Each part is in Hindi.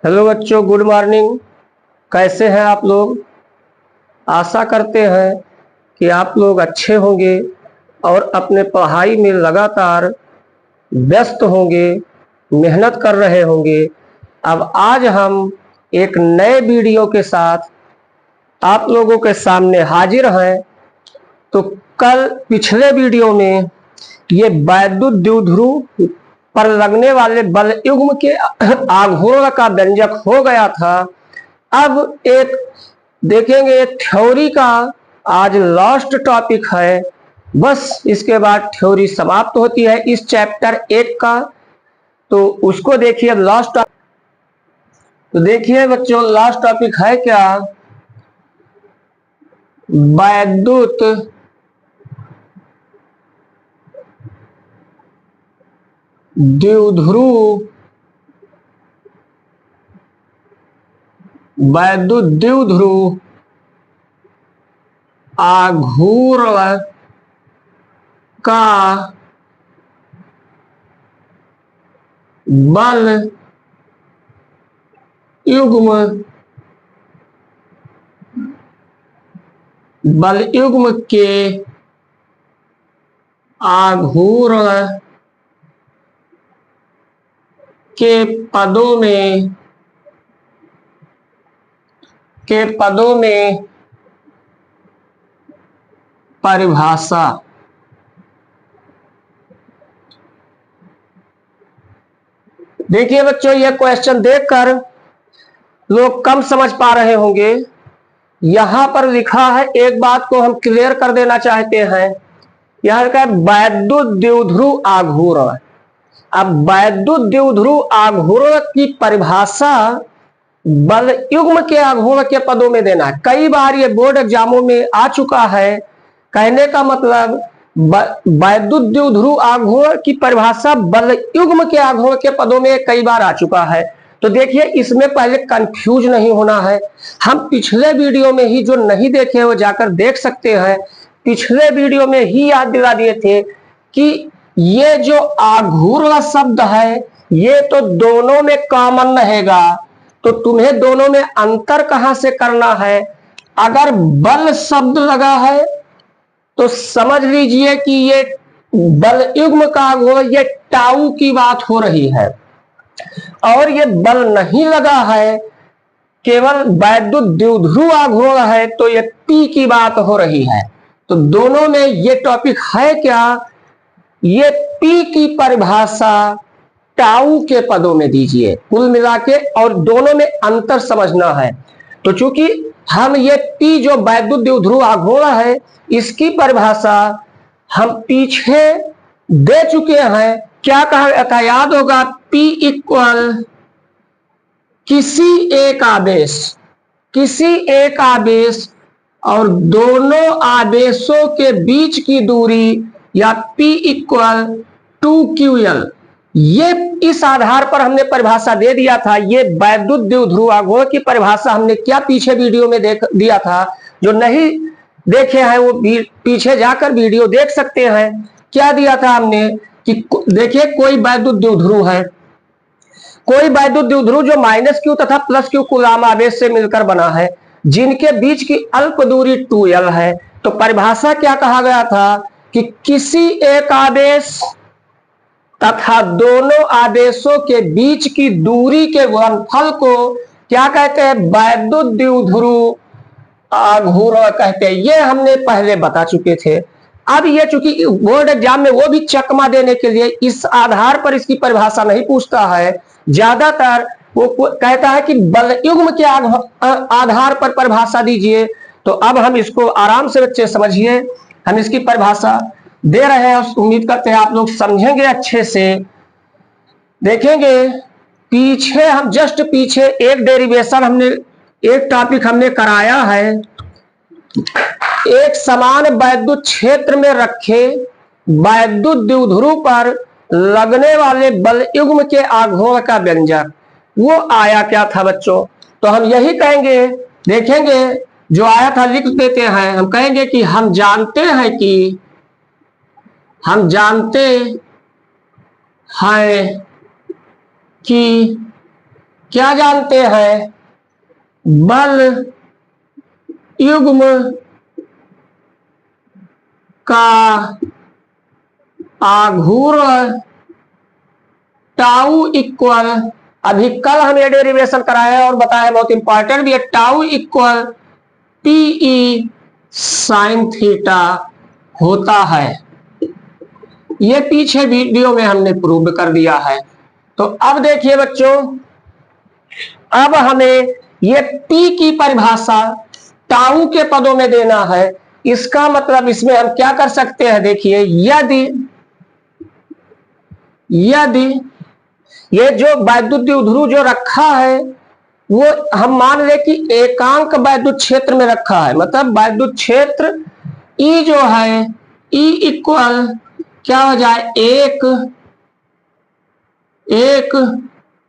हेलो बच्चों, गुड मॉर्निंग। कैसे हैं आप लोग? आशा करते हैं कि आप लोग अच्छे होंगे और अपने पढ़ाई में लगातार व्यस्त होंगे, मेहनत कर रहे होंगे। अब आज हम एक नए वीडियो के साथ आप लोगों के सामने हाजिर हैं। तो कल पिछले वीडियो में ये वैद्युत द्विध्रुव पर लगने वाले बल युग्म के आघूर्ण का व्यंजक हो गया था। अब एक देखेंगे, एक थ्योरी का आज लास्ट टॉपिक है। बस इसके बाद थ्योरी समाप्त होती है इस चैप्टर 1 का। तो उसको देखिए लास्ट। तो देखिए बच्चों, लास्ट टॉपिक है क्या? वैद्युत द्विध्रुव आघूर्ण का बल युग्म के आघूर्ण के पदों में परिभाषा। देखिए बच्चों, यह क्वेश्चन देखकर लोग कम समझ पा रहे होंगे। यहां पर लिखा है, एक बात को हम क्लियर कर देना चाहते हैं। यह लिखा है वैद्युत द्विध्रुव आघूर्ण। अब वैद्युत द्विध्रुव आघूर्ण की परिभाषा बल युग्म के आघूर्ण के पदों में देना है। कई बार ये बोर्ड एग्जामों में आ चुका है। कहने का मतलब वैद्युत द्विध्रुव आघूर्ण की परिभाषा बल युग्म के आघूर्ण के पदों में कई बार आ चुका है। तो देखिए, इसमें पहले कंफ्यूज नहीं होना है। हम पिछले वीडियो में ही, जो नहीं देखे वो जाकर देख सकते हैं, पिछले वीडियो में ही याद दिला दिए थे कि ये जो आघूर्ण शब्द है ये तो दोनों में कॉमन रहेगा। तो तुम्हें दोनों में अंतर कहां से करना है? अगर बल शब्द लगा है तो समझ लीजिए कि ये बल युग्म का आघूर्ण, ये टाउ की बात हो रही है। और ये बल नहीं लगा है, केवल वैद्युत द्विध्रुव आघूर्ण है, तो ये पी की बात हो रही है। तो दोनों में ये टॉपिक है क्या? ये पी की परिभाषा टाउ के पदों में दीजिए कुल मिला के, और दोनों में अंतर समझना है। तो चूंकि हम ये पी जो वैद्युत द्विध्रुव आघूर्ण है, इसकी परिभाषा हम पीछे दे चुके हैं। क्या कहा था, याद होगा? पी इक्वल किसी एक आवेश और दोनों आवेशों के बीच की दूरी, या P इक्वल 2QL। ये इस आधार पर हमने परिभाषा दे दिया था। ये वैद्युत द्विध्रुव आघूर्ण की परिभाषा हमने क्या पीछे वीडियो में देख दिया था। जो नहीं देखे हैं वो पीछे जाकर वीडियो देख सकते हैं। क्या दिया था हमने कि देखिए, कोई वैद्युत द्विध्रुव है, कोई वैद्युत द्विध्रुव जो -Q तथा +Q कूलाम आवेश से मिलकर बना है, जिनके बीच की अल्प दूरी 2L है। तो परिभाषा क्या कहा गया था कि किसी एक आवेश तथा दोनों आवेशों के बीच की दूरी के गुणनफल को क्या कहते हैं? वैद्युत द्विध्रुव आघूर्ण कहते हैं। ये हमने पहले बता चुके थे। अब ये चूंकि बोर्ड एग्जाम में वो भी चकमा देने के लिए इस आधार पर इसकी परिभाषा नहीं पूछता है, ज्यादातर वो कहता है कि बल युग्म के आधार पर परिभाषा दीजिए। तो अब हम इसको आराम से बच्चे समझिए, हम इसकी परिभाषा दे रहे हैं। उम्मीद करते हैं आप लोग समझेंगे अच्छे से। देखेंगे पीछे, हम जस्ट पीछे एक डेरिवेशन हमने, एक टॉपिक हमने कराया है। एक समान वैद्युत क्षेत्र में रखे वैद्युत द्विध्रुव पर लगने वाले बल युग्म के आघूर्ण का व्यंजक, वो आया क्या था बच्चों? तो हम यही कहेंगे, देखेंगे जो आया था लिख देते हैं। हम कहेंगे कि हम जानते हैं कि क्या जानते हैं? बल युग्म का आघूर्ण टाउ इक्वल, अभी कल हमने डेरिवेशन कराया है और बताया, बहुत इंपॉर्टेंट भी है, टाउ इक्वल टीई साइन थीटा होता है। ये पीछे वीडियो में हमने प्रूव कर दिया है। तो अब देखिए बच्चों, अब हमें ये पी की परिभाषा टाउ के पदों में देना है। इसका मतलब इसमें हम क्या कर सकते हैं? देखिए, यदि ये जो वैद्युत द्विध्रुव जो रखा है वो हम मान ले कि एकांक वैद्युत क्षेत्र में रखा है, मतलब वैद्युत क्षेत्र ई जो है, ई इक्वल क्या हो जाए? एक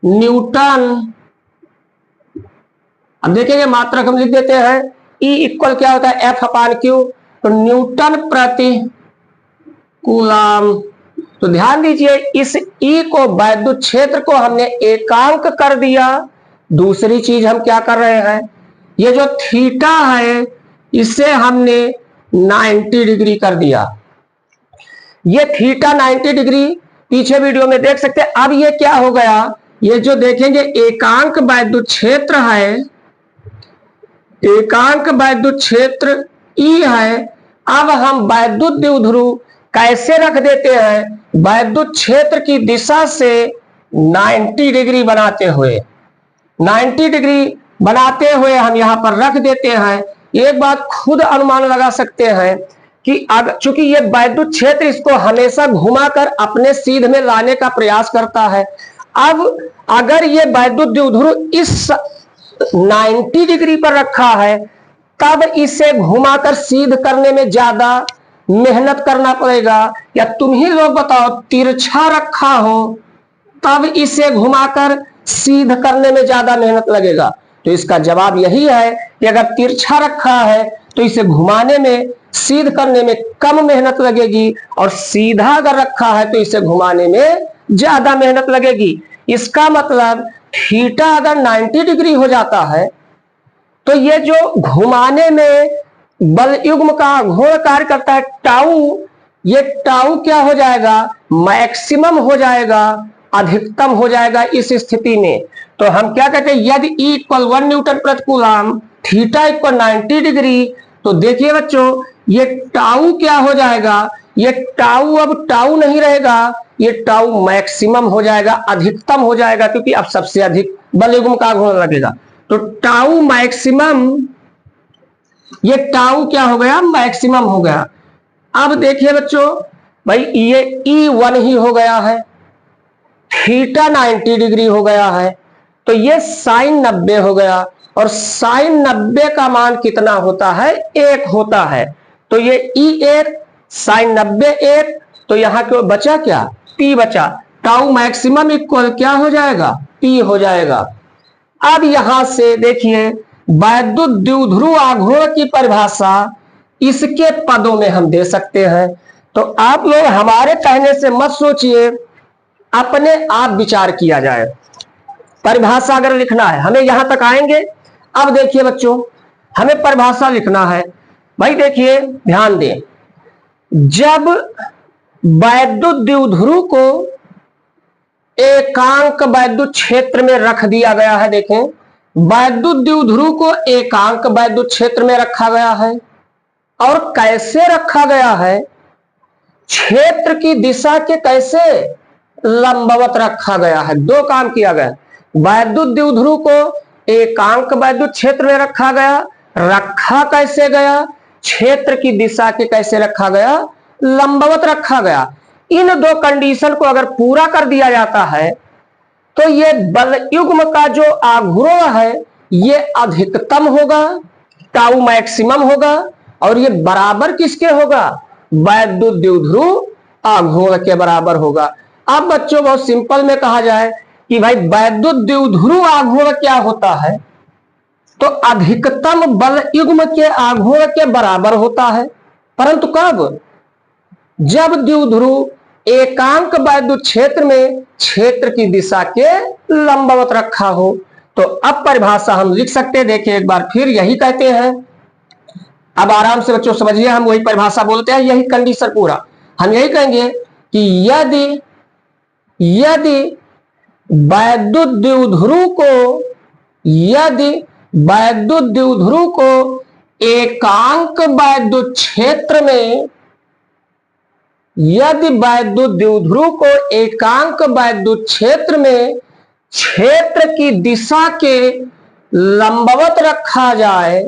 न्यूटन। अब देखेंगे मात्रक हम लिख देते हैं, ई इक्वल क्या होता है? एफ अपान क्यू, तो न्यूटन प्रति कूलाम। तो ध्यान दीजिए, इस ई को, वैद्युत क्षेत्र को हमने एकांक कर दिया। दूसरी चीज हम क्या कर रहे हैं? ये जो थीटा है इसे हमने 90 डिग्री कर दिया। ये थीटा 90 डिग्री पीछे वीडियो में देख सकते हैं। अब ये क्या हो गया? ये जो देखेंगे एकांक वैद्युत क्षेत्र है, एकांक वैद्युत क्षेत्र ई है। अब हम वैद्युत द्विध्रुव कैसे रख देते हैं? वैद्युत क्षेत्र की दिशा से 90 डिग्री बनाते हुए, 90 डिग्री बनाते हुए हम यहां पर रख देते हैं। एक बात खुद अनुमान लगा सकते हैं कि चूंकि ये वैद्युत क्षेत्र इसको हमेशा घुमाकर अपने सीध में लाने का प्रयास करता है। अब अगर ये वैद्युत द्विध्रुव इस 90 डिग्री पर रखा है, तब इसे घुमाकर सीध करने में ज्यादा मेहनत करना पड़ेगा, या तुम ही लोग बताओ, तिरछा रखा हो तब इसे घुमाकर सीध करने में ज्यादा मेहनत लगेगा? तो इसका जवाब यही है कि अगर तिरछा रखा है तो इसे घुमाने में, सीध करने में कम मेहनत लगेगी, और सीधा अगर रखा है तो इसे घुमाने में ज्यादा मेहनत लगेगी। इसका मतलब थीटा अगर 90 डिग्री हो जाता है तो ये जो घुमाने में बल युग्म का आघूर्ण कार्य करता है टाउ, ये टाउ क्या हो जाएगा? मैक्सिमम हो जाएगा, अधिकतम हो जाएगा इस स्थिति में। तो हम क्या कहते हैं? यदि E इक्वल 1 न्यूटन प्रति कूलाम, थीटा इक्वल 90 डिग्री, तो देखिए बच्चों, ये टाउ क्या हो जाएगा? ये टाउ अब टाउ नहीं रहेगा, ये टाउ मैक्सिमम हो जाएगा, अधिकतम हो जाएगा, क्योंकि अब सबसे अधिक बल युग्म का आघूर्ण लगेगा। तो टाउ मैक्सिमम, ये टाउ क्या हो गया? मैक्सिमम हो गया। अब देखिए बच्चों, भाई ये E1 ही हो गया है, थीटा 90 डिग्री हो गया है, तो ये साइन 90 हो गया, और साइन 90 का मान कितना होता है? 1 होता है। तो ये E1 साइन 90 1, तो यहां क्यों बचा? क्या? P बचा। टाउ मैक्सिमम इक्वल क्या हो जाएगा? P हो जाएगा। अब यहां से देखिए, वैद्युत द्विध्रुव आघूर्ण की परिभाषा इसके पदों में हम दे सकते हैं। तो आप लोग हमारे कहने से मत सोचिए, अपने आप विचार किया जाए। परिभाषा अगर लिखना है, हमें यहां तक आएंगे। अब देखिए बच्चों, हमें परिभाषा लिखना है। भाई देखिए, ध्यान दें, जब वैद्युत द्विध्रुव को एकांक वैद्युत क्षेत्र में रख दिया गया है, देखें, वैद्युत द्विध्रुव को एकांक वैद्युत क्षेत्र में रखा गया है, और कैसे रखा गया है? क्षेत्र की दिशा के कैसे? लंबवत रखा गया है। दो काम किया गया, वैद्युत द्विध्रुव को एकांक वैद्युत क्षेत्र में रखा गया, रखा कैसे गया? क्षेत्र की दिशा के कैसे रखा गया? लंबवत रखा गया। इन दो कंडीशन को अगर पूरा कर दिया जाता है तो ये बल युग्म का जो आघूर्ण है ये अधिकतम होगा, टाउ मैक्सिमम होगा, और ये बराबर किसके होगा? वैद्युत द्विध्रुव आघूर्ण के बराबर होगा। अब बच्चों, बहुत सिंपल में कहा जाए कि भाई वैद्युत द्विध्रुव आघूर्ण क्या होता है, तो अधिकतम बल युग्म के आघूर्ण के बराबर होता है। परंतु कब? जब द्विध्रुव एकांक वैद्युत क्षेत्र में क्षेत्र की दिशा के लंबवत रखा हो। तो अब परिभाषा हम लिख सकते हैं, देखिए एक बार फिर यही कहते हैं। अब आराम से बच्चों समझिए, हम वही परिभाषा बोलते हैं, यही कंडीशन पूरा हम यही कहेंगे कि यदि वैद्युत द्विध्रुव को एकांक वैद्युत क्षेत्र में, यदि वैद्युत द्विध्रुव को एकांक वैद्युत क्षेत्र में क्षेत्र की दिशा के लंबवत रखा जाए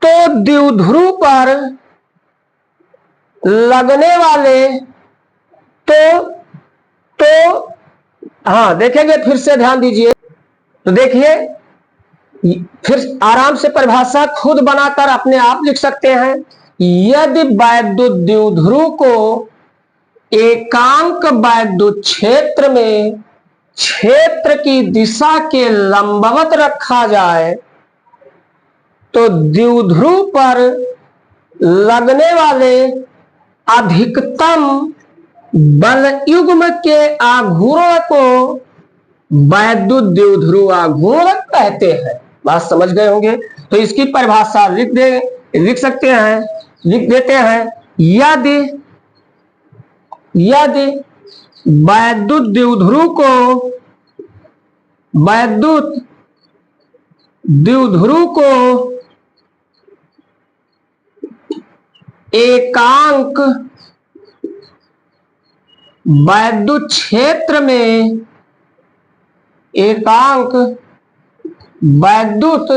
तो द्विध्रुव पर लगने वाले हाँ देखेंगे, फिर से ध्यान दीजिए। तो देखिए फिर आराम से परिभाषा खुद बनाकर अपने आप लिख सकते हैं। यदि वैद्युत द्विध्रुव को एकांक वैद्युत क्षेत्र में क्षेत्र की दिशा के लंबवत रखा जाए तो द्विध्रुव पर लगने वाले अधिकतम बल युग्म के आघूर्ण को वैद्युत द्विध्रुव आघूर्ण कहते हैं। बात समझ गए होंगे। तो इसकी परिभाषा लिख देते हैं। यदि वैद्युत द्विध्रुव को एकांक वैद्युत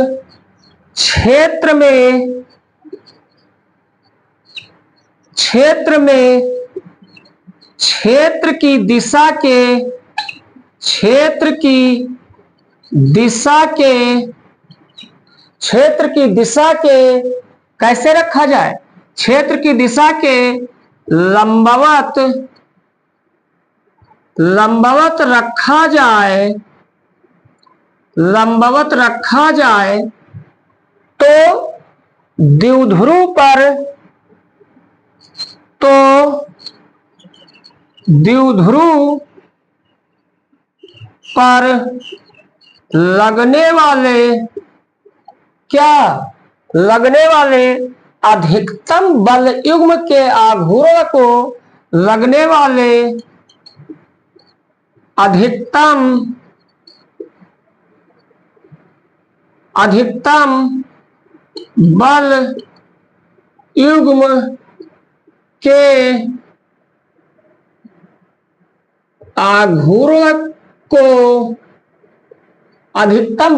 क्षेत्र में क्षेत्र की दिशा के कैसे रखा जाए, क्षेत्र की दिशा के लंबवत रखा जाए तो द्विध्रुव पर लगने वाले अधिकतम बल युग्म के आघूर्ण को लगने वाले अधिकतम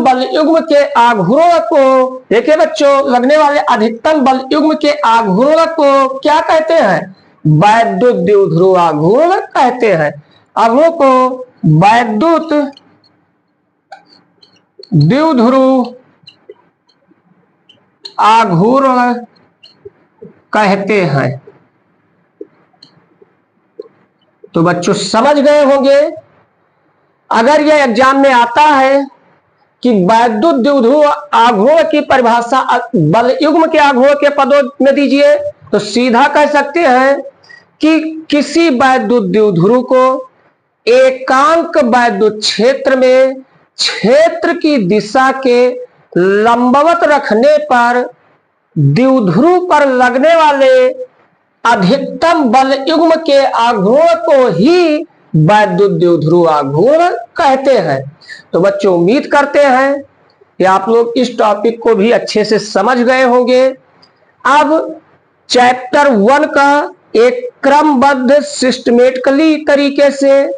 बल युग्म के आघूर्ण को देखिए बच्चों, लगने वाले अधिकतम बल युग्म के आघूर्ण को क्या कहते हैं, वैद्युत द्विध्रुव आघूर्ण कहते हैं। आघूर्ण को वैद्युत द्विध्रुव आघूर्ण कहते हैं। तो बच्चों समझ गए होंगे। अगर यह एग्जाम में आता है कि वैद्युत द्विध्रुव आघूर्ण की परिभाषा बल युग्म के आघूर्ण के पदों में दीजिए, तो सीधा कह सकते हैं कि किसी वैद्युत द्विध्रुव को एकांक वैद्युत क्षेत्र में क्षेत्र की दिशा के लंबवत रखने पर द्विध्रुव पर लगने वाले अधिकतम बल युग्म के आघूर्ण को ही वैद्युत द्विध्रुव आघूर्ण कहते हैं। तो बच्चों उम्मीद करते हैं कि आप लोग इस टॉपिक को भी अच्छे से समझ गए होंगे। अब चैप्टर 1 का एक क्रमबद्ध सिस्टमेटिकली तरीके से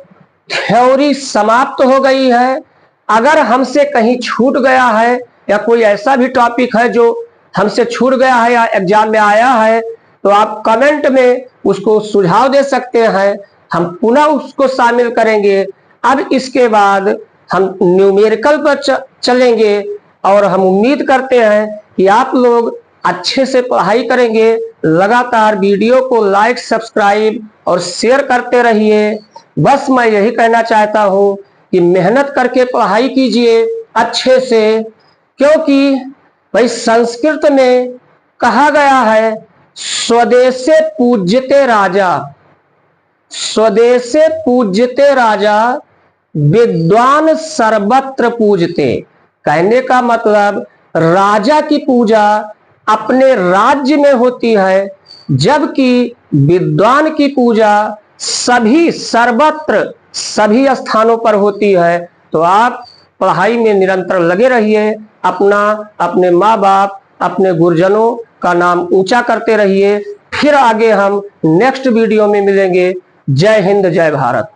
थ्योरी समाप्त हो गई है। अगर हमसे कहीं छूट गया है या कोई ऐसा भी टॉपिक है जो हमसे छूट गया है या एग्जाम में आया है, तो आप कमेंट में उसको सुझाव दे सकते हैं, हम पुनः उसको शामिल करेंगे। अब इसके बाद हम न्यूमेरिकल पर चलेंगे और हम उम्मीद करते हैं कि आप लोग अच्छे से पढ़ाई करेंगे। लगातार वीडियो को लाइक, सब्सक्राइब और शेयर करते रहिए। बस मैं यही कहना चाहता हूं कि मेहनत करके पढ़ाई कीजिए अच्छे से, क्योंकि भाई संस्कृत में कहा गया है स्वदेशे पूज्यते राजा, स्वदेशे पूज्यते राजा विद्वान सर्वत्र पूजते। कहने का मतलब राजा की पूजा अपने राज्य में होती है, जबकि विद्वान की पूजा सभी सर्वत्र सभी स्थानों पर होती है। तो आप पढ़ाई में निरंतर लगे रहिए, अपना अपने माँ बाप अपने गुरुजनों का नाम ऊंचा करते रहिए। फिर आगे हम नेक्स्ट वीडियो में मिलेंगे। जय हिंद, जय भारत।